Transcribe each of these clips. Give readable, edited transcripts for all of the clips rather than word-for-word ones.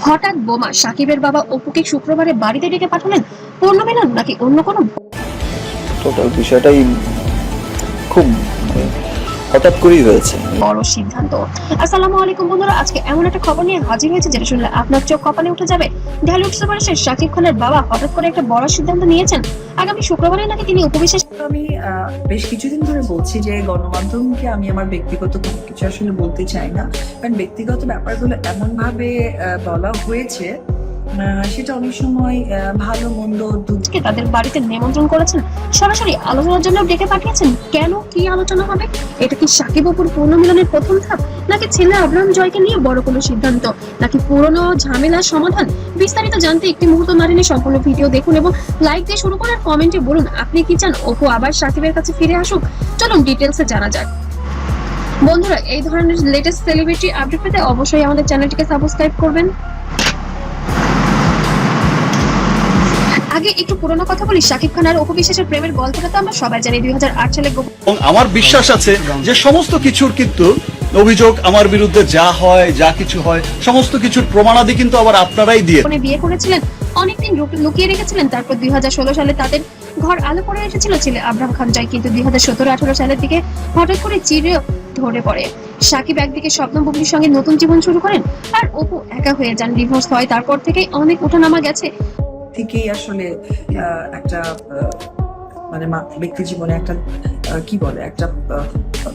হঠাৎ বোমা, সাকিবের বাবা অপুকে শুক্রবারে বাড়িতে ডেকে পাঠালেন পুনর্মিলন নাকি অন্য কোনো টোটাল বিষয়টাই খুব হঠাৎ করেই হয়েছে। বড় সিদ্ধান্ত। আসসালামু আলাইকুম বন্ধুরা, আজকে এমন একটা খবর নিয়ে হাজির হয়েছে যেটা শুনলে আপনার চোখ কপালে উঠে যাবে। ঢালিউড সুপারস্টার শাকিব খানের বাবা হঠাৎ করে একটা বড় সিদ্ধান্ত নিয়েছেন। আগামী শুক্রবারে নাকি তিনি উপবিশেষ। আমি বেশ কিছুদিন ধরে বলছি যে গণমাধ্যমকে আমি আমার ব্যক্তিগত কোনো কিছু আসলে বলতে চাই না, কারণ ব্যক্তিগত ব্যাপারগুলো এমন ভাবে বলা হয়েছে সেটা অনেক সময় ভালো মন্দ দুজনকে তাদের বাড়িতে নিমন্ত্রণ করেছেন, সরাসরি আলোচনার জন্য ডেকে পাঠিয়েছেন। কেন, কি আলোচনা হবে? এটা কি শাকিব অপুর পুনর্মিলনের প্রথম ধাপ, নাকি ছেলে আব্রাহাম জয়কে নিয়ে বড় কোনো সিদ্ধান্ত, নাকি পুরনো ঝামেলার সমাধান? বিস্তারিত জানতে একটি মুহূর্ত না টেনে সম্পূর্ণ ভিডিও দেখুন এবং লাইক দিয়ে শুরু করার কমেন্টে বলুন আপনি কি চান অপু আবার শাকিবের কাছে ফিরে আসুক। চলুন ডিটেলসে জানা যাক। বন্ধুরা, এই ধরনের লেটেস্ট সেলিব্রিটি আপডেট পেতে অবশ্যই আমাদের চ্যানেলটিকে সাবস্ক্রাইব করবেন। আগে একটু পুরনো কথা বলি। শাকিব খান আর অপু বিশ্বাসের প্রেমের গল্পটা তো আমরা সবাই জানি। 2008 সালে এবং আমার বিশ্বাস আছে যে সমস্ত কিছুর কিন্তু অভিযোগ আমার বিরুদ্ধে যা হয়, যা কিছু হয়, সমস্ত কিছুর প্রমাণাদি কিন্তু আবার আপনারাই দিয়ে বিয়ে করেছিলেন, অনেকদিন লুকিয়ে রেখেছিলেন। তারপর 2016 সালে তাদের ঘর আলো করে এসেছিল ছেলে আব্রাহাম খান জয়। কিন্তু 2017-18 সালের দিকে হঠাৎ করে চিড়ে ধরে পড়ে। শাকিব একদিকে স্বপ্ন বুবলির সঙ্গে নতুন জীবন শুরু করেন, আর অপু একা হয়ে যান, ডিভোর্স হয়। তারপর থেকেই অনেক ওঠানামা গেছে। থেকেই আসলে একটা মানে ব্যক্তি জীবনে একটা কি বলে একটা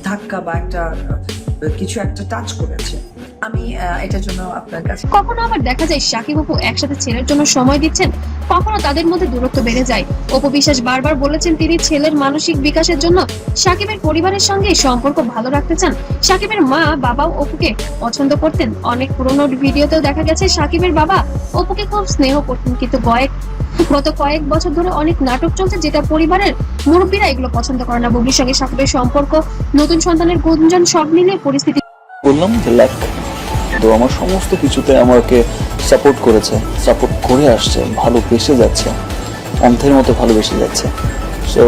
ধাক্কা বা একটা কিছু একটা টাচ করেছে। আমি এটার জন্য আপনার কাছে কখনো আবার দেখা যায় শাকিব অপু একসাথে ছেলের জন্য সময় দিচ্ছেন, কখনো তাদের মধ্যে দূরত্ব বেড়ে যায়। অপু বিশ্বাস বারবার বলেছেন তিনি ছেলের মানসিক বিকাশের জন্য শাকিবের পরিবারের সঙ্গে সম্পর্ক ভালো রাখতে চান। শাকিবের মা বাবাও অপুকে পছন্দ করতেন। অনেক পুরনো ভিডিওতেও দেখা গেছে শাকিবের বাবা অপুকে খুব স্নেহ করতেন। কিন্তু গত কয়েক বছর ধরে অনেক নাটক চলছে যেটা পরিবারের মুরব্বীরা এগুলো পছন্দ করে না। বুবলির সঙ্গে শাকিবের সম্পর্ক, নতুন সন্তানের গুঞ্জন, সব মিলিয়ে পরিস্থিতি বললাম যে লাক তো আমার সমস্ত কিছুতে আমাকে সাপোর্ট করেছে, সাপোর্ট করে আসছে, ভালোবেসে যাচ্ছে, অন্ধের মতো ভালোবেসে যাচ্ছে। সো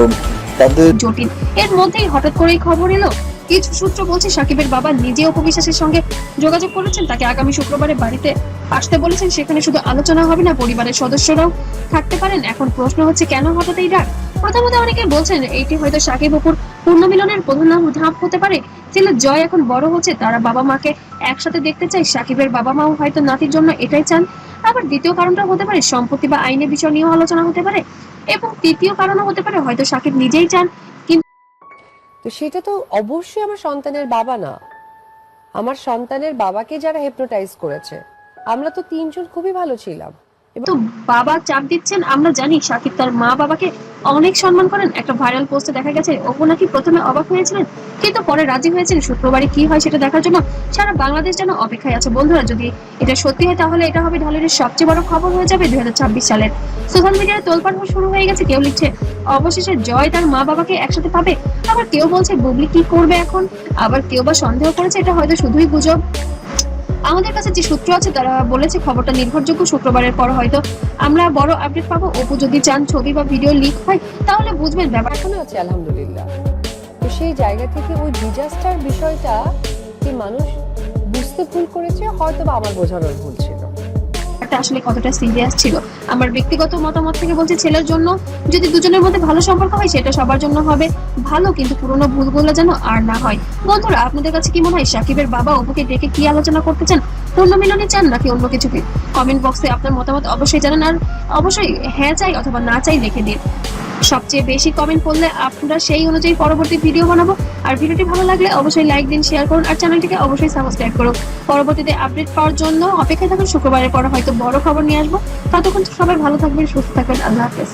তাদের জটিল এর মধ্যেই হঠাৎ করেই খবর এলো। কিছু সূত্র বলছে শাকিবের বাবা নিজে অপু বিশ্বাসের সঙ্গে যোগাযোগ করেছেন, তাকে আগামী শুক্রবারে বাড়িতে আসতে বলেছেন। সেখানে শুধু আলোচনা হবে না, পরিবারের সদস্যরাও থাকতে পারেন। এখন প্রশ্ন হচ্ছে কেন হঠাৎ এই ডাক? প্রথমত অনেকে বলছেন এইটি হয়তো শাকিব অপুর পুনর্মিলনের প্রধান ধাপ হতে পারে। ছেলে জয় এখন বড় হচ্ছে, তারা বাবা মাকে একসাথে দেখতে চায়। শাকিবের বাবা মাও হয়তো নাতির জন্য এটাই চান। আবার দ্বিতীয় কারণটা হতে পারে সম্পত্তি বা আইনের বিষয় নিয়েও আলোচনা হতে পারে, এবং তৃতীয় কারণও হতে পারে হয়তো শাকিব নিজেই চান। তো সেটা তো অবশ্যই আমার সন্তানের বাবা না, আমার সন্তানের বাবাকে যারা হিপনোটাইজ করেছে। আমরা তো তিনজন খুবই ভালো ছিলাম। তো বাবা চাপ দিচ্ছেন। আমরা জানি শাকিব তার মা বাবাকে অনেক সম্মান করেন। একটা ভাইরাল পোস্টে দেখা গেছে অপু নাকি প্রথমে অবাক হয়েছিলেন, কিন্তু পরে রাজি হয়েছেন। শুক্রবারে কি হয় সেটা দেখার জন্য সারা বাংলাদেশ যেন অপেক্ষায় আছে। বন্ধুরা, যদি এটা সত্যি হয় তাহলে এটা হবে ঢালিউডের সবচেয়ে বড় খবর হয়ে যাবে 2026 সালের। সোশ্যাল মিডিয়ায় তোলপাড় শুরু হয়ে গেছে। কেউ লিখছে অবশেষে জয় তার মা বাবাকে একসাথে পাবে, আবার কেউ বলছে বুবলি কি করবে এখন, আবার কেউ বা সন্দেহ করেছে এটা হয়তো শুধুই গুজব। আমাদের কাছে যে সূত্র আছে তারা বলেছে খবরটা নির্ভরযোগ্য। শুক্রবারের পর হয়তো আমরা বড় আপডেট পাবো। অপু যদি চান ছবি বা ভিডিও লিক হয় তাহলে বুঝবেন ব্যাপার এখনো আছে আলহামদুলিল্লাহ। তো সেই জায়গা থেকে ওই ডিজাস্টার বিষয়টা কি মানুষ বুঝতে ভুল করেছে, হয়তো বা আমার বোঝানোর ভুল ছিল। আসলে কতটা সিরিয়াস ছিল। আমার ব্যক্তিগত মতামত থেকে বলছি ছেলের জন্য যদি দুজনের মধ্যে ভালো সম্পর্ক হয় সেটা সবার জন্য হবে ভালো, কিন্তু পুরনো ভুলগুলো যেন আর না হয়। বন্ধুরা, আপনাদের কাছে কি মনে হয় শাকিবের বাবা অপুকে ডেকে কি আলোচনা করতে চান? পুনর্মিলনে চান নাকি অন্য কিছু? কমেন্ট বক্সে আপনার মতামত অবশ্যই জানান, আর অবশ্যই হ্যাঁ চাই অথবা না চাই লিখে দিন। সবচেয়ে বেশি কমেন্ট করলে আমরা সেই অনুযায়ী পরবর্তী ভিডিও বানাবো। আর ভিডিওটি ভালো লাগলে অবশ্যই লাইক দিন, শেয়ার করুন, আর চ্যানেলটিকে অবশ্যই সাবস্ক্রাইব করুন। পরবর্তীতে আপডেট পাওয়ার জন্য অপেক্ষায় থাকুন। শুক্রবারের পরে হয়তো বড় খবর নিয়ে আসবো। ততক্ষণ সবাই ভালো থাকবেন, সুস্থ থাকবেন। আল্লাহ হাফেজ।